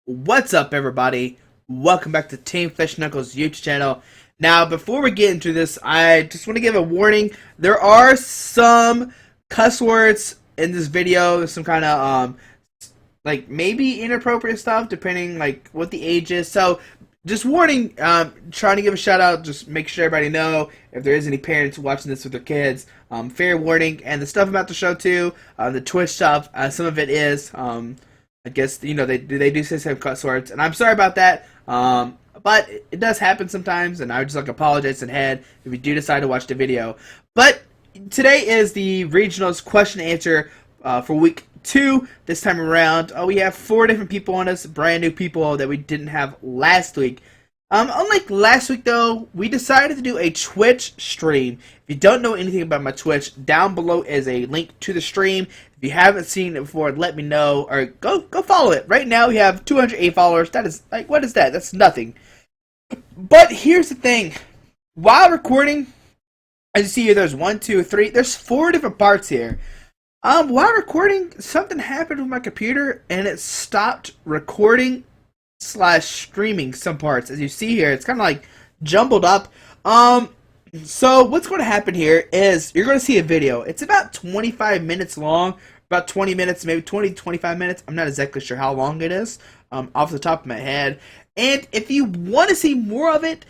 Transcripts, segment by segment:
What's up, everybody? Welcome back to Team Fish Knuckles YouTube channel. Now, before we get into this, I just want to give a warning. There are some cuss words in this video. There's some kind of like maybe inappropriate stuff, depending like what the age is. So, just warning. Trying to give a shout out. Just make sure everybody know if there is any parents watching this with their kids. Fair warning. And the stuff about the show too. The Twitch stuff. Some of it is. I guess, you know, they do say some cuss words, and I'm sorry about that, but it does happen sometimes, and I would just like to apologize in head if you do decide to watch the video. But today is the regionals question and answer for week 2 this time around. We have 4 different people on us, brand new people that we didn't have last week. Unlike last week, though, we decided to do a Twitch stream. If you don't know anything about my Twitch, down below is a link to the stream. If you haven't seen it before, let me know, or go follow it. Right now, we have 208 followers. That is, like, what is that? That's nothing. But here's the thing. While recording, as you see here, there's 1, 2, 3, there's 4 different parts here. While recording, something happened with my computer, and it stopped recording / streaming some parts. As you see here, it's kind of like jumbled up. So what's going to happen here is you're going to see a video. It's about 25 minutes long, about 20 minutes, maybe 20 to 25 minutes. I'm not exactly sure how long it is off the top of my head. And if you want to see more of it,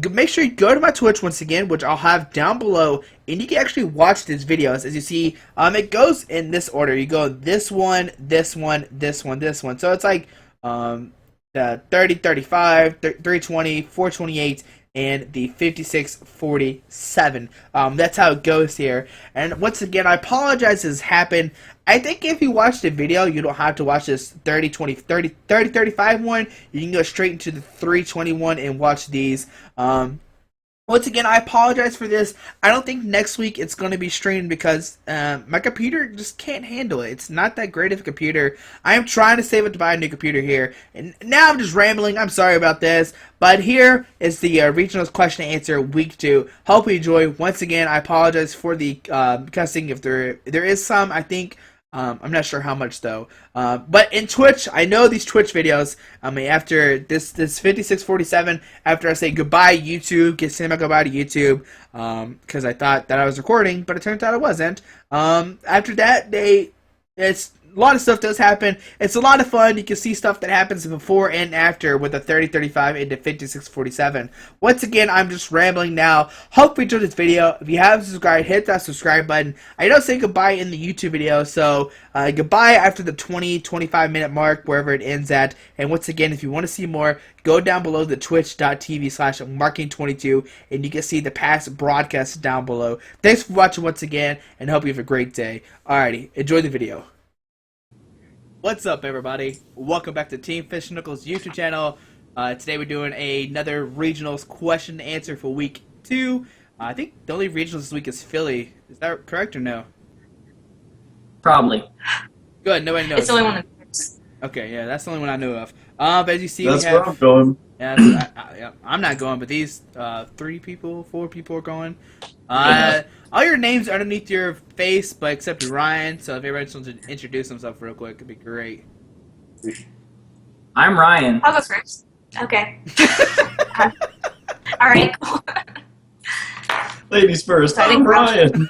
make sure you go to my Twitch once again, which I'll have down below, and you can actually watch these videos. As you see, it goes in this order. You go this one, this one, this one, this one. So it's like the 30, 35, 320, 428, and the 5647. That's how it goes here. And once again, I apologize this happened. I think if you watch the video, you don't have to watch this 30, 20, 30, 30, 35 one. You can go straight into the 321 and watch these. Once again, I apologize for this. I don't think next week it's going to be streamed because my computer just can't handle it. It's not that great of a computer. I am trying to save it to buy a new computer here. And now I'm just rambling. I'm sorry about this. But here is the regionals question and answer week 2. Hope you enjoy. Once again, I apologize for the cussing. If there is some, I think. I'm not sure how much though. But in Twitch, I know these Twitch videos. After this 5647, after I say goodbye YouTube, say my goodbye to YouTube, because I thought that I was recording, but it turns out I wasn't. After that, it's a lot of stuff does happen. It's a lot of fun. You can see stuff that happens before and after with the 3035 into 5647. Once again, I'm just rambling now. Hope you enjoyed this video. If you haven't subscribed, hit that subscribe button. I don't say goodbye in the YouTube video, so goodbye after the 20-25 minute mark, wherever it ends at. And once again, if you want to see more, go down below the twitch.tv/marking22, and you can see the past broadcasts down below. Thanks for watching once again, and hope you have a great day. Alrighty, enjoy the video. What's up, everybody? Welcome back to Team Fish Knuckles YouTube channel. Today we're doing another regionals question and answer for week 2. I think the only regionals this week is Philly. Is that correct or no? Probably. Good, nobody knows. It's the only one. Okay, yeah, that's the only one I knew of. But as you see, That's we have, where I'm going. Yeah, I'm not going, but these 4 people are going. All your names are underneath your face, but except Ryan. So if everybody just wants to introduce himself real quick, it'd be great. I'm Ryan. I'll go first. Okay. All right. Cool. Ladies first. I I'm think Ryan.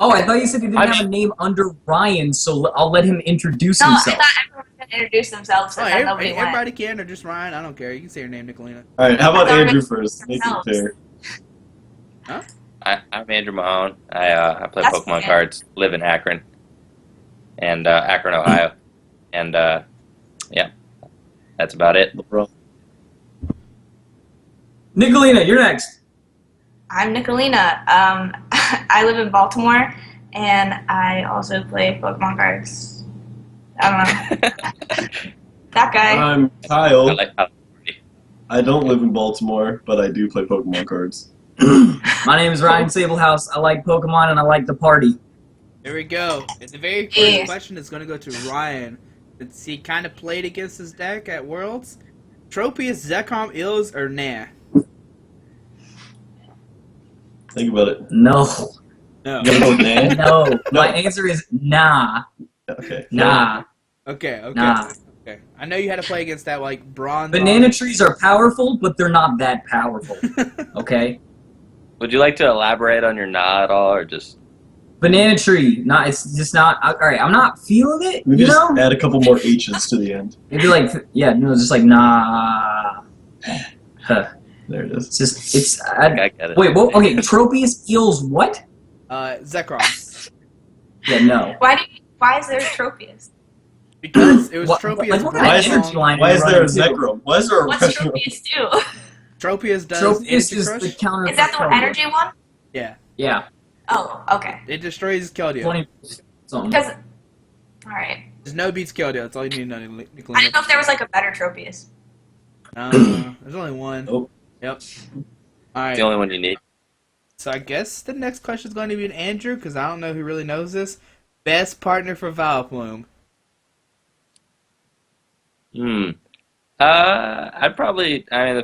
Oh, I thought you said he didn't have a name under Ryan, so I'll let him introduce No, I himself. thought everyone could introduce themselves, Oh, but then nobody went. everybody can, or just Ryan. I don't care. You can say your name, Nicolina. All right, how about Sorry. Andrew first? Make it Themselves. fair. Huh? I'm Andrew Mahone. I play That's Pokemon fair. cards, live in Akron, and Akron, Ohio, and yeah, that's about it. LeBron. Nicolina, you're next. I'm Nicolina. I live in Baltimore, and I also play Pokemon cards. I don't know. That guy. I'm Kyle. I like how I don't live in Baltimore, but I do play Pokemon cards. My name is Ryan Sablehouse. I like Pokemon and I like to party. Here we go. And the very first Yeah. question is going to go to Ryan. Since he kind of played against his deck at Worlds. Tropius, Zekrom, Ills, or nah? Think about it. No. No. You gotta go with nah? No. My answer is nah. Okay. Nah. Okay. Nah. Okay. I know you had to play against that like bronze. Banana trees are powerful, but they're not that powerful. Okay? Would you like to elaborate on your nah at all, or just? Banana tree, not it's just not. All right, I'm not feeling it. We You just know? add a couple more H's to the end. Maybe like just like nah. Huh. There it is. It's just it's. I get it. Wait, what? Okay, Tropius eels what? Zekrom. Yeah, no. Why is there Tropius? Because it was What- Tropius like, what kind of Why is energy bronze. line Why are you is there a running, too? Zekrom? Why is there a What's Retro? Tropius do? Tropius does Tropius energy is crush. the counter. Is that for the Keldeo. energy one? Yeah. Yeah, Oh, okay. It destroys Keldeo. 20 something. Because, all right. There's no beats Keldeo. That's all you need to know, I didn't Nicolina. know if there was like a better Tropius. There's only one. Oh. Yep. It's Alright. the only one you need. So I guess the next question is going to be an Andrew, because I don't know who really knows this. Best partner for Vileplume. I'd probably. I mean, the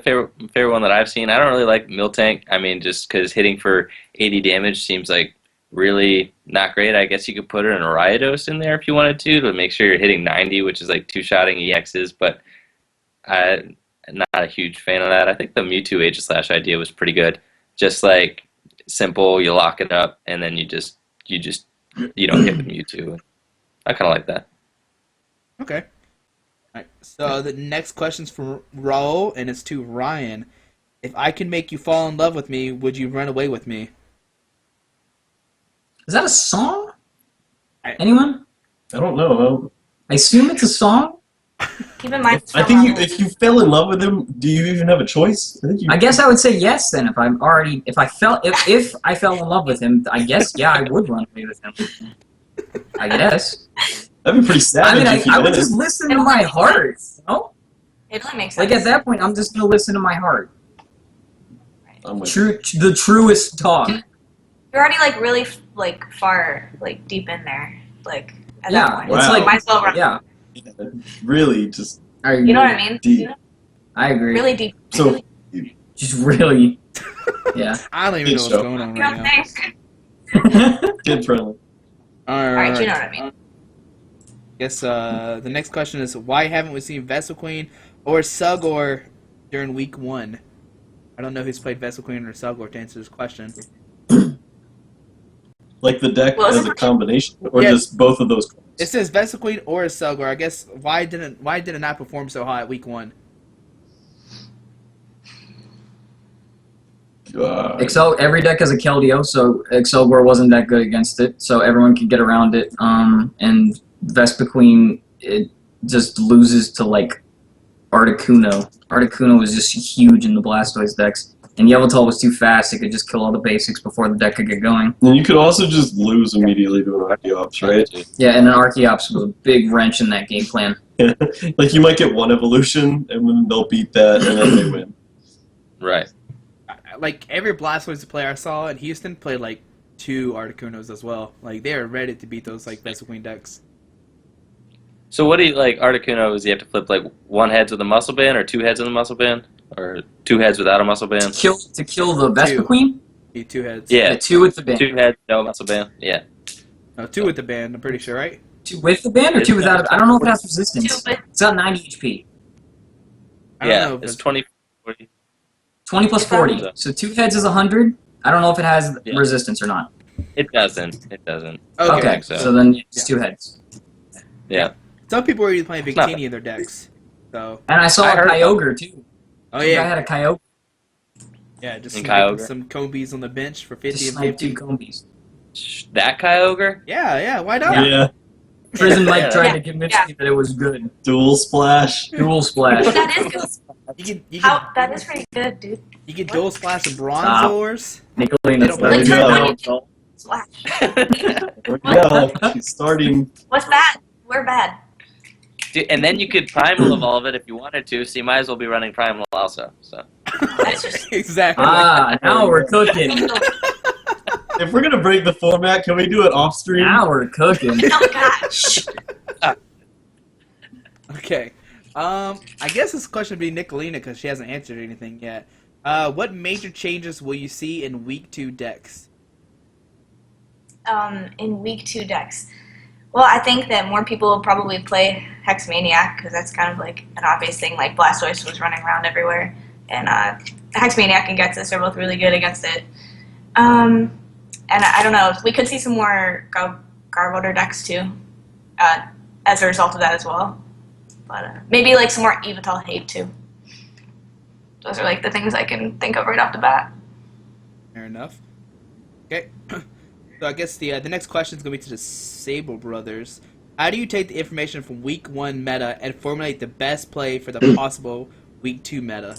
favorite one that I've seen. I don't really like Miltank. I mean, just because hitting for 80 damage seems like really not great. I guess you could put it in a Riodos in there if you wanted to make sure you're hitting 90, which is like two-shotting EXs. But I'm not a huge fan of that. I think the Mewtwo Aegislash idea was pretty good. Just like simple, you lock it up, and then you don't hit with Mewtwo. I kind of like that. Okay. Alright. So the next question's from Raul, and it's to Ryan. If I can make you fall in love with me, would you run away with me? Is that a song? I- Anyone? I don't know. I assume it's a song. Keep in mind. I think if you fell in love with him, do you even have a choice? I think you. I guess I would say yes then. If I fell in love with him, I guess yeah, I would run away with him. I guess. That'd be pretty I savage mean, if you I would did. just listen to my heart. You know? It really makes sense. Like at that point, I'm just gonna listen to my heart. I'm with you. The truest talk. You're already like really like far like deep in there. Like at Yeah, that point. it's Wow. like Might as well run. yeah. Really, just You know what I mean? deep. I agree. Really deep. So Just really. Yeah. I don't even know Think what's so. going on You know right what now. I'm saying? kid friendly. Alright, you know what I mean. Guess the next question is, why haven't we seen Veselqueen or Sulgor during week 1? I don't know who's played Veselqueen or Sulgor to answer this question. Like the deck Well, as isn't a it- combination, or Yeah. just both of those. It says Veselqueen or Sulgor. I guess why did it not perform so high at week 1? Excel. Every deck has a Keldeo, so Excelgor wasn't that good against it, so everyone could get around it. And Vespiquen, it just loses to like Articuno. Articuno was just huge in the Blastoise decks, and Yveltal was too fast; it could just kill all the basics before the deck could get going. And you could also just lose immediately to an Archeops, right? Yeah, and an Archeops was a big wrench in that game plan. Like you might get one evolution, and then they'll beat that, and then they win. Right. Like every Blastoise player I saw in Houston played like 2 Articunos as well. Like they are ready to beat those like Veselqueen decks. So what do you like? Articuno, is you have to flip like 1 heads with a muscle band, or 2 heads with a muscle band, or 2 heads without a muscle band? To kill the Vespiquen? Be 2 heads. Yeah. Yeah, 2 with the band. 2 heads, no muscle band. Yeah. No, 2 with the band. I'm pretty sure, right? 2 with the band or It's 2 without it? I don't know if it has resistance. 2 with- It's got 90 HP. I don't Yeah. know. It's But 20. 40. 20 plus 40. So 2 heads is 100. I don't know if it has Yeah. resistance or not. It doesn't. It doesn't. okay. Okay, so. so then it's 2 heads. Yeah. Some people are even playing It's not Victini in their decks. So, And I saw I a heard Kyogre too. oh I yeah, had a Kyogre. yeah, just And sniping Kyogre. some Combies on the bench for 50 Just and sniped 50. 2 Combies. That Kyogre? Yeah, why not? Yeah. Prison Mike Yeah. tried to convince me that it was good. Dual splash. Dual splash. That is good. That is pretty good, dude. You get dual splash and Stop. Bronzors. Nicolina. Don't Like, There you go. Slash. Yeah, she's starting. What's bad? We're bad. Dude, and then you could Primal Evolve it if you wanted to, so you might as well be running Primal also. So That's just. Exactly. Now we're cooking. If we're gonna break the format, can we do it off stream? Now we're cooking. Oh gosh. Okay. I guess this question would be Nicolina because she hasn't answered anything yet. What major changes will you see in week 2 decks? In week 2 decks. Well, I think that more people will probably play Hex Maniac because that's kind of like an obvious thing. Like Blastoise was running around everywhere, and Hex Maniac and Ghetsis are both really good against it. And I don't know, we could see some more Garbodor decks too, as a result of that as well. But maybe like some more Evital hate too. Those are like the things I can think of right off the bat. Fair enough. Okay. So I guess the next question is going to be to the Sable Brothers. How do you take the information from Week 1 meta and formulate the best play for the possible Week 2 meta?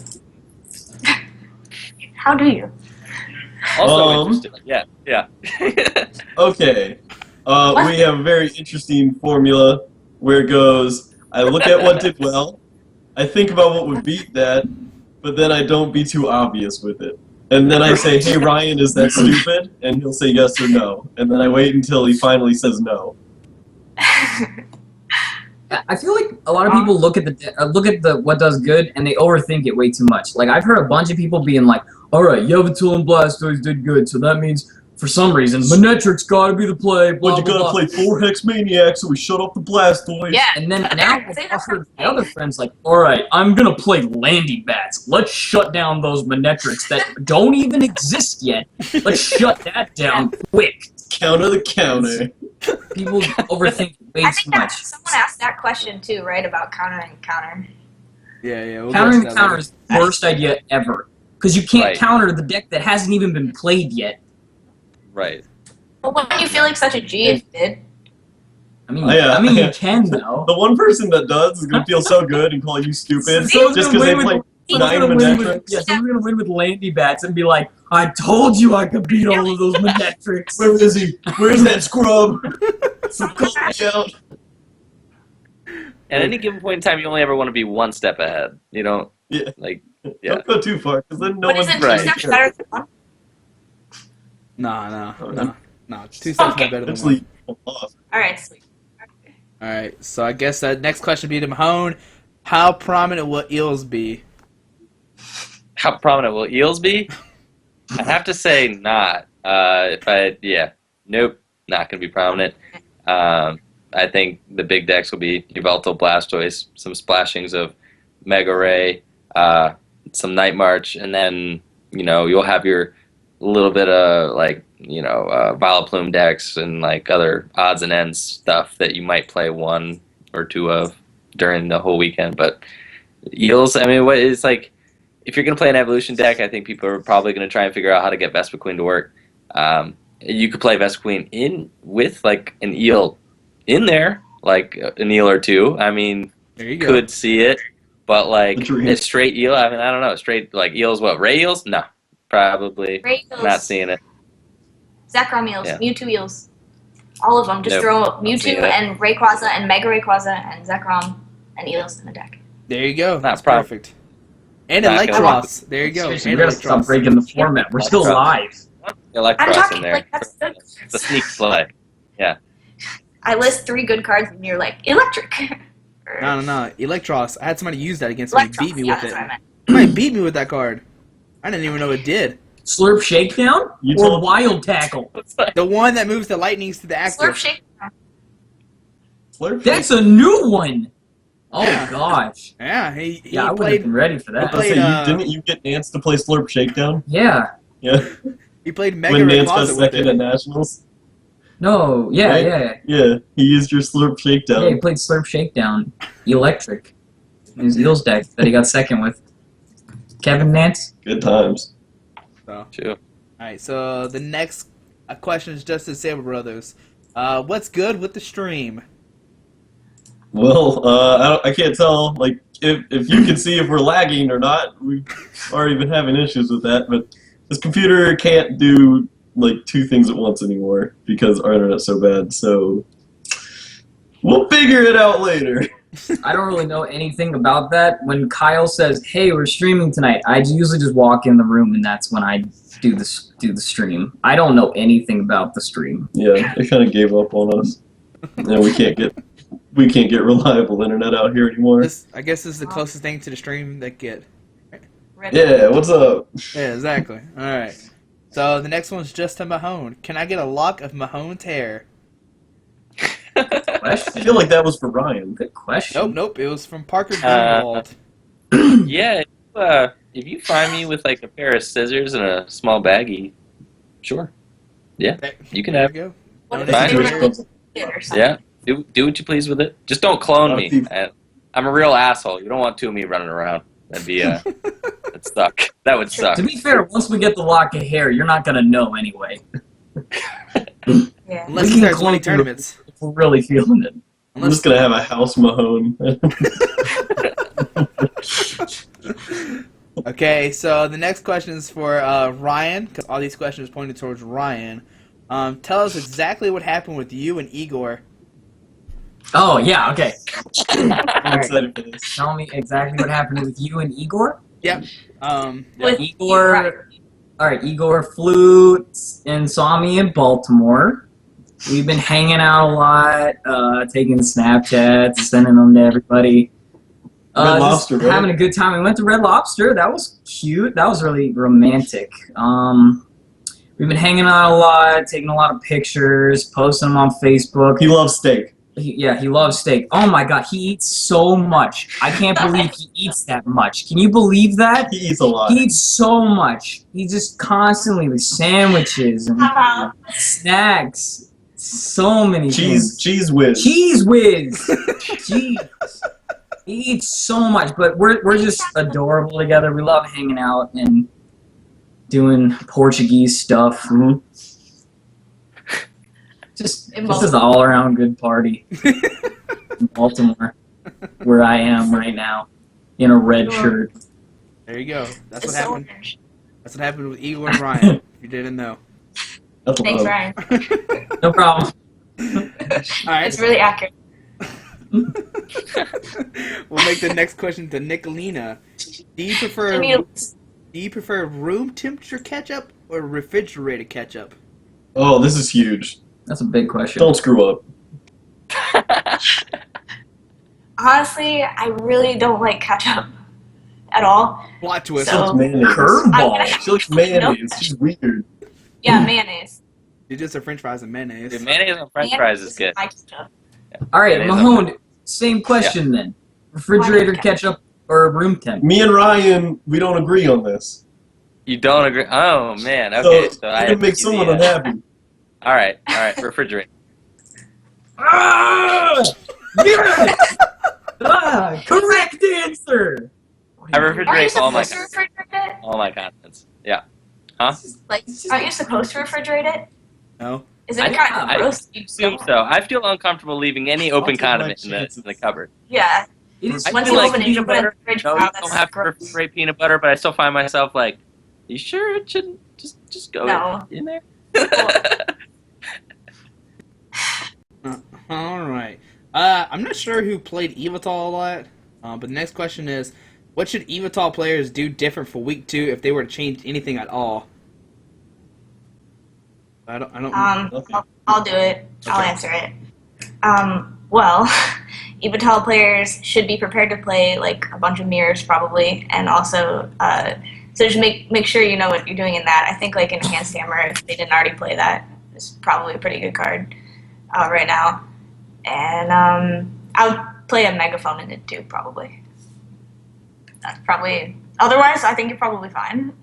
How do you? Also interesting. Yeah. Okay. We have a very interesting formula where it goes, I look at what did well, I think about what would beat that, but then I don't be too obvious with it. And then I say, hey, Ryan, is that stupid? And he'll say yes or no. And then I wait until he finally says no. I feel like a lot of people look at the what does good and they overthink it way too much. Like I've heard a bunch of people being like, "All right, Yveltal and Blastoise did good, so that means for some reason Manectric's got to be the play." Blah, But you blah, gotta blah. play 4 Hex Maniacs, so we shut off the Blastoise. Yeah. And then now Say I've that's heard my other friends like, "All right, I'm gonna play Landy Bats. Let's shut down those Manectrics that don't even exist yet. Let's shut that down quick." Counter the counter. People overthink way I too think that much. someone asked that question too, right? About counter and counter. Yeah. We'll Countering get to that counter later. is the worst idea ever. Because you can't Right. counter the deck that hasn't even been played yet. Right. Well, wouldn't you feel like such a G if you did? I mean, Oh, yeah. you can though. The one person that does is gonna feel so good and call you stupid Someone's just gonna because they win play with- Someone's 9 gonna win with, Manectrics. yeah, someone's gonna win with Landy Bats and be like, "I told you I could beat all of those Manectrics." Where is he? Where's that scrub? So call me out. At any given point in time, you only ever want to be one step ahead. You don't Yeah. like. Yeah. Don't go too far, because then no But one's isn't right. 2 steps better than 1? No. 2 steps Okay. not better than Actually, 1. lost. All right, sweet. Alright, so I guess the next question would be to Mahone. How prominent will Eels be? How prominent will Eels be? I have to say not. Nope, not going to be prominent. I think the big decks will be Yveltal, Blastoise, some splashings of Mega Ray, some Night March, and then you'll have your little bit of Vileplume decks and like other odds and ends stuff that you might play 1 or 2 of during the whole weekend. But Eels, I mean, it's like, if you're going to play an evolution deck, I think people are probably going to try and figure out how to get Vespiquen to work. You could play Vespiquen in with like an eel in there, like an eel or 2. I mean, There you go. could see it, but like The dream. a straight eel. I mean, I don't know. Straight like eels. What, ray eels? No, probably Great eels, not seeing it. Zekrom eels, Yeah. Mewtwo eels, all of them. Just Nope, throw not Mewtwo seeing it. and Rayquaza and Mega Rayquaza and Zekrom and eels in the deck. There you go. Not That's prob- perfect. And Not gonna- Electros. There you go. Seriously, And we gotta stop Electros. breaking the format. We're still live. I'm Electros in talking there. like that's good. It's a sneak play. I list 3 good cards and you're like electric. Or No. Electros. I had somebody use that against me. He Electros, beat me yeah, with that's it. what I meant. Somebody beat me with that card. I didn't even know it did. Slurp Shakedown You or told- Wild Tackle? The one that moves the lightnings to the active. Slurp shake. Slurp. That's a new one. Oh Yeah. gosh. Yeah, he Yeah, I would have played. been ready for I was that. gonna say, played, didn't you get Nance to play Slurp Shakedown? Yeah. Yeah. He played Mega When Nance got Rayquaza with second at it. Nationals? No. Yeah. Right? Yeah. Yeah, he used your Slurp Yeah. He Shakedown. played Slurp Shakedown, Electric, in his Eels deck that he got second with. Kevin Nance. Good times. So, True. all right. So the next question is just to Sable Brothers. What's good with the stream? Well, I can't tell, like, if you can see if we're lagging or not. We've already been having issues with that, but this computer can't do, like, 2 things at once anymore because our internet's so bad, so we'll figure it out later. I don't really know anything about that. When Kyle says, "Hey, we're streaming tonight," I usually just walk in the room and that's when I do the stream. I don't know anything about the stream. Yeah, they kind of gave up on us. And we can't get reliable internet out here anymore. I guess this is the closest thing to the stream they get. Yeah, what's up? Yeah, exactly. All right. So the next one's just to Mahone. Can I get a lock of Mahone's hair? question. I feel like that was for Ryan. Good question. Nope. It was from Parker Greenwald. Yeah, if you find me with like a pair of scissors and a small baggie, sure. Yeah, you can There have. we go. What if Fine. they were in it or something? Yeah, do what you please with it. Just don't clone me. I'm a real asshole. You don't want two of me running around. That'd be that'd suck. That would suck. To be fair, once we get the lock of hair, you're not gonna know anyway. Yeah. Unless We he can starts clone winning you. tournaments. If we're really feeling it. I'm just gonna have a house Mahone. Okay, so the next question is for Ryan, because all these questions pointed towards Ryan. Tell us exactly what happened with you and Igor. Oh yeah, okay. I'm excited for this. Tell me exactly what happened with you and Igor. Yep. With Igor. All right, Igor flew and saw me in Baltimore. We've been hanging out a lot, taking Snapchats, sending them to everybody. Red Just Lobster, right? having a good time. We went to Red Lobster. That was cute. That was really romantic. We've been hanging out a lot, taking a lot of pictures, posting them on Facebook. He loves steak. He loves steak. Oh my god, he eats so much. I can't believe he eats that much. Can you believe that? He eats a lot. He eats so much. He just constantly with sandwiches and snacks. So many things. Cheese whiz. Cheese whiz. Jeez. He eats so much, but we're just adorable together. We love hanging out and doing Portuguese stuff. Mhm. Just this is an all around good party in Baltimore, where I am right now, in a red shirt. There you go. That's what It's happened. orange. That's what happened with Igor and Ryan. If you didn't know. That's Thanks, love. Ryan. No problem. All right. It's really accurate. We'll make the next question to Nicolina. Do you prefer I mean, room temperature ketchup or refrigerated ketchup? Oh, this is huge. That's a big question. Don't screw up. honestly, I really don't like ketchup at all. Plot twist. So- She likes mayonnaise. Curveball. She likes mayonnaise. She's weird. Yeah, mayonnaise. You just said French fries and mayonnaise. Dude, mayonnaise on French fries is good. My ketchup. All right, Mayonnaise. Mahone. Same question then. Refrigerator ketchup or room temp? Me and Ryan, we don't agree on this. You don't agree? Oh man. Okay. So So I you can make someone unhappy. All right. Refrigerate. Ah! Correct answer. I Aren't you refrigerate all my supposed to refrigerate it? all my contents. Yeah. Like, aren't you supposed to refrigerate it? No. Isn't it I- kind of I gross? to Assume so. I feel uncomfortable leaving any open I'll take my condiment in chances. the cupboard. Yeah. It is I Once feel you like open it, you peanut put it in butter. the fridge. No, Wow, you that's don't have to gross. refrigerate peanut butter, but I still find myself like, you sure it shouldn't just go No. in there? All right. I'm not sure who played Evital a lot, but the next question is, what should Evital players do different for week 2 if they were to change anything at all? I don't. Okay. I'll do it. I'll Okay. answer it. Well, Evital players should be prepared to play like a bunch of mirrors probably, and also so just make sure you know what you're doing in that. I think like Enhanced Hammer, if they didn't already play that, is probably a pretty good card right now. And I would play a Megaphone in it too, probably. That's probably. Otherwise, I think you're probably fine.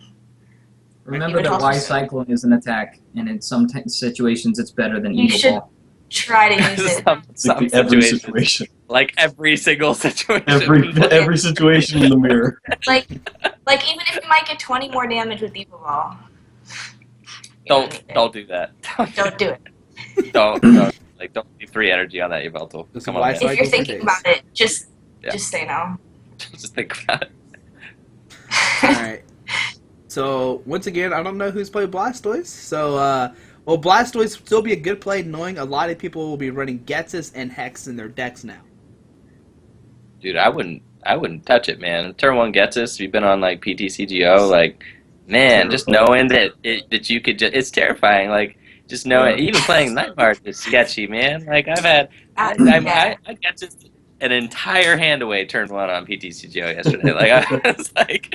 Remember that Y Cyclone is an attack, and in some situations it's better than You Evil should- Ball. Try to use it. some Like every situations, situation. like every single situation. Every situation in the mirror. Like even if you might get 20 more damage with Evil Ball. Don't do that. Don't do it. don't leave 3 energy on that Yveltal. This is Come why on, I man. If you're Cycle thinking for about it, just Yeah. say no. Just think about it. All right. So once again, I don't know who's played Blastoise. So will Blastoise still be a good play, knowing a lot of people will be running Getsis and Hex in their decks now? Dude, I wouldn't touch it, man. Turn 1 gets us. You've been on like PTCGO, like, man, just knowing that you could just, it's terrifying. Like, just knowing, even playing Nightmare is sketchy, man. Like, I've had, I got just an entire hand away turn 1 on PTCGO yesterday. Like, I was like,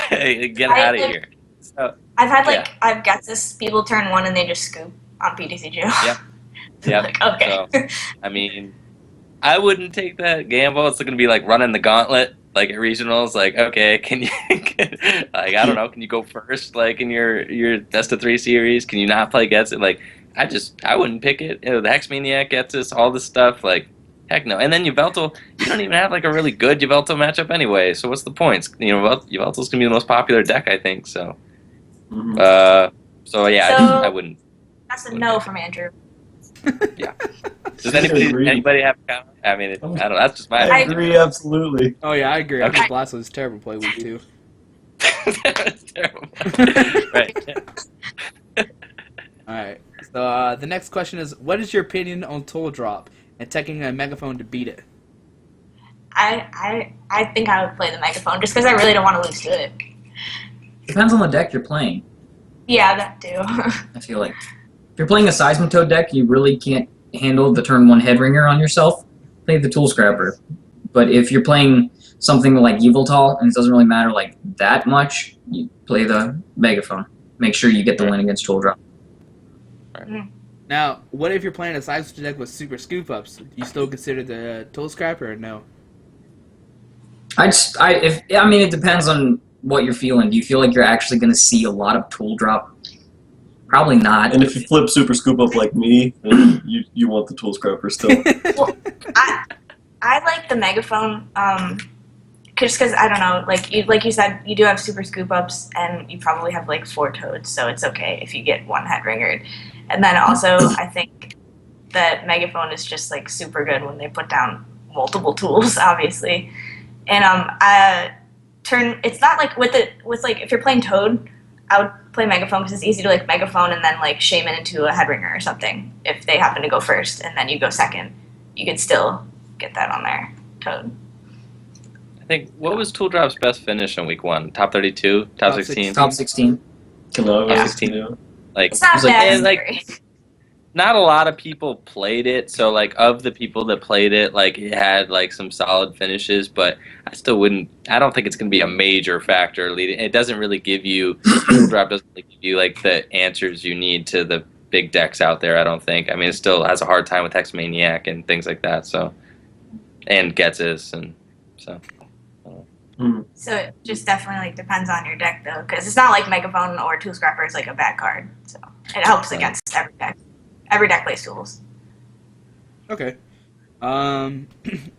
hey, get out of here. So, I've had Yeah. I've got this people turn 1 and they just scoop on PTCGO. Yep. Yep. Like, okay. So, I mean, I wouldn't take that gamble. It's going to be like running the gauntlet, like at regionals. Like, okay, can you, like, I don't know, can you go first, like in your best of 3 series? Can you not play against it? Like, I wouldn't pick it. You know, the Hex Maniac gets us all this stuff. Like, heck no. And then Yveltal, you don't even have like a really good Yveltal matchup anyway. So what's the points? You know, Yveltal's gonna be the most popular deck, I think. So, Mhm. so yeah, So- I wouldn't. That's a no from Andrew. Does I agree. anybody have a comment? I mean, I don't know. That's just my. I agree, absolutely. Oh yeah, I agree. I Okay. think Blast was terrible play week 2. That's terrible. Right. All right. So the next question is, what is your opinion on Tool Drop and taking a megaphone to beat it? I think I would play the megaphone just because I really don't want to lose to it. Depends on the deck you're playing. Yeah, that too. I feel like if you're playing a Seismitoad deck, you really can't handle the turn 1 Headringer on yourself. Play the Tool Scrapper. But if you're playing something like Yveltal and it doesn't really matter like that much, you play the Megaphone. Make sure you get the win against Tool Drop. Now, what if you're playing a size deck with super scoop ups? Do you still consider the Tool Scrapper or no? I mean, it depends on what you're feeling. Do you feel like you're actually going to see a lot of Tool Drop? Probably not. And if you flip Super Scoop Up like me, then you want the Tool Scrapper still. I like the megaphone, just because I don't know, like you said, you do have super scoop ups, and you probably have like 4 toads, so it's okay if you get 1 head ringered. And then also, I think that megaphone is just like super good when they put down multiple tools, obviously. And it's not like with like if you're playing toad, I would play megaphone because it's easy to like megaphone and then like shaman into a head ringer or something if they happen to go first and then you go second. You could still get that on there, Toad. I think, what was Tool Drop's best finish in week 1? Top 32? Top 16? Top 16. No, Yeah. 16. Like, It's not It's like- bad. and, like, not a lot of people played it, so like of the people that played it, like it had like some solid finishes, but I still wouldn't. I don't think it's going to be a major factor leading. It doesn't really give you Tool Drop doesn't really give you like the answers you need to the big decks out there. I don't think. I mean, it still has a hard time with Hex Maniac and things like that. So, and Getzes and so. So it just definitely like depends on your deck though, because it's not like megaphone or tool scrapper is like a bad card. So it helps against every deck. Every deck plays tools. Okay.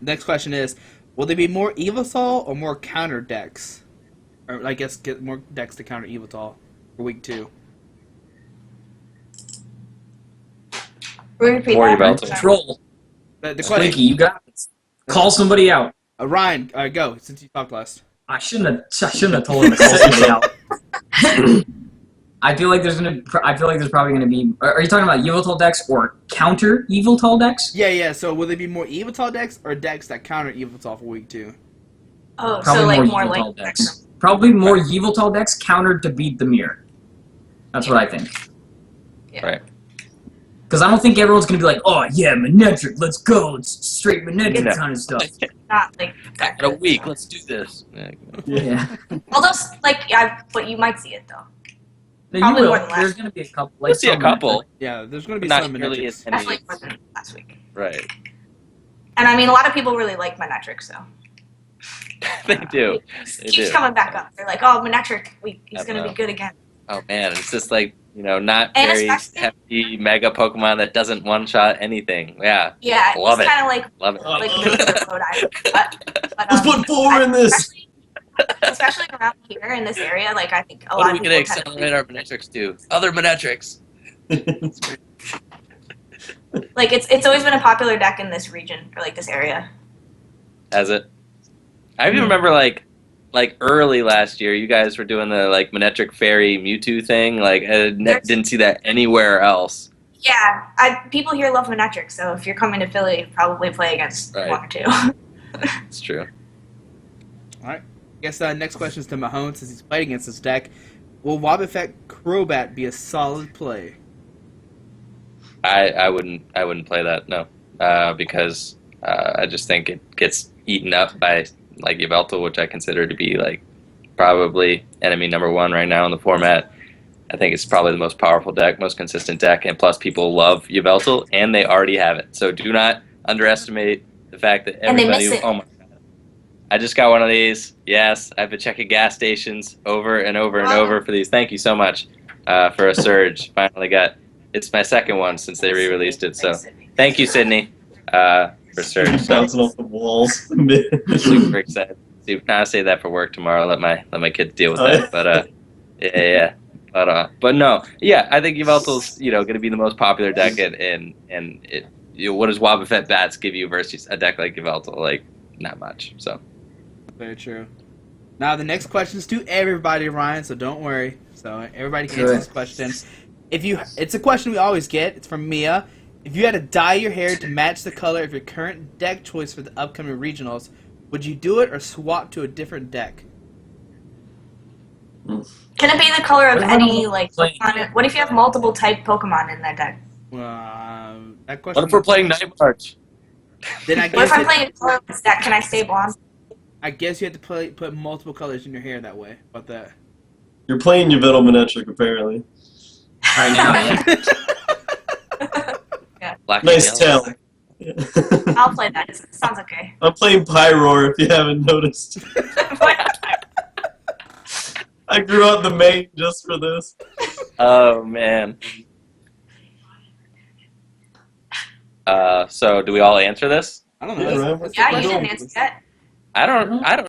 Next question is, will there be more Evothal or more counter decks? Or I guess get more decks to counter Evothal for week 2. Repeat Worry that. about Sorry. Control. The Squeaky, question, you got it. Call somebody out. Ryan, go since you talked last. I shouldn't have told him to call somebody out. I feel like there's probably gonna be. Are you talking about Yveltal decks or counter Yveltal decks? Yeah. So will there be more Evothal decks or decks that counter Evothal for week 2? Oh, Probably so like more more Yveltal like decks. Probably more Yveltal decks countered to beat the mirror. That's what I think. Yeah. Right. Because I don't think everyone's gonna be like, oh yeah, Manetric, let's go, it's straight Manetric No. kind of stuff. not like Back in a week, let's do this. Yeah. Although but you might see it though. No, you Probably will. more than last There's gonna be a couple. Let's see a some couple. Yeah, there's going to be Not some nearly Manetrics. as many. Definitely more than last week. Right. And I mean, a lot of people really like Manetric, so They do. it They keeps do. coming back up. They're like, oh, Manetric, he's I gonna be know. good again. Oh man, it's just like, not And very especially- hefty mega Pokemon that doesn't one-shot anything. Yeah, Yeah, Love he's it. kind of like love it. the code item. But, Let's put 4 in this! especially around here in this area, like I think a What lot are we of going people to kind accelerate our Manetrics to? Other Manetrics! like it's always been a popular deck in this region or like this area. Has it? I even remember like early last year, you guys were doing the like Manetric Fairy Mewtwo thing. Like I didn't see that anywhere else. Yeah, people here love Manetric, so if you're coming to Philly, probably play against Right. 1 or 2. It's true. I guess next question is to Mahone since he's played against this deck. Will Wobbuffet Crobat be a solid play? I wouldn't play that, no, because I just think it gets eaten up by like Yveltal, which I consider to be like probably enemy number 1 right now in the format. I think it's probably the most powerful deck, most consistent deck, and plus people love Yveltal and they already have it. So do not underestimate The fact that And they everybody, miss it. oh my god, I just got one of these. Yes, I've been checking gas stations over and over and Wow. over for these. Thank you so much for a Surge. Finally got. It's my second one since they re-released it. So thank you, Sydney, for Surge. So Bouncing off the walls. super excited. Now I say that for work tomorrow. Let my kids deal with Oh, yeah. that. But yeah. But no, yeah, I think Yveltal's going to be the most popular deck, and it, what does Wobbuffet Bats give you versus a deck like Yveltal? Like, not much. So Very true. Now the next question is to everybody, Ryan. So don't worry. So everybody can answer Good. this question. It's a question we always get. It's from Mia. If you had to dye your hair to match the color of your current deck choice for the upcoming regionals, would you do it or swap to a different deck? Can it be the color of What if any I'm like playing- Pokemon? What if you have multiple type Pokemon in that deck? That question. what if we're playing Night March? Then I What if guess I'm playing a colorless deck? Can I stay blonde? I guess you have to put multiple colors in your hair that way. About that. You're playing Yveltal Manectric, apparently. Right now, yeah. Black Nice and yellow. tell. I'll play that. It sounds okay. I'm playing Pyroar, if you haven't noticed. I grew out the main just for this. Oh man. So do we all answer this? I don't know. Yeah, right. What's the Yeah, you question? didn't answer that. I don't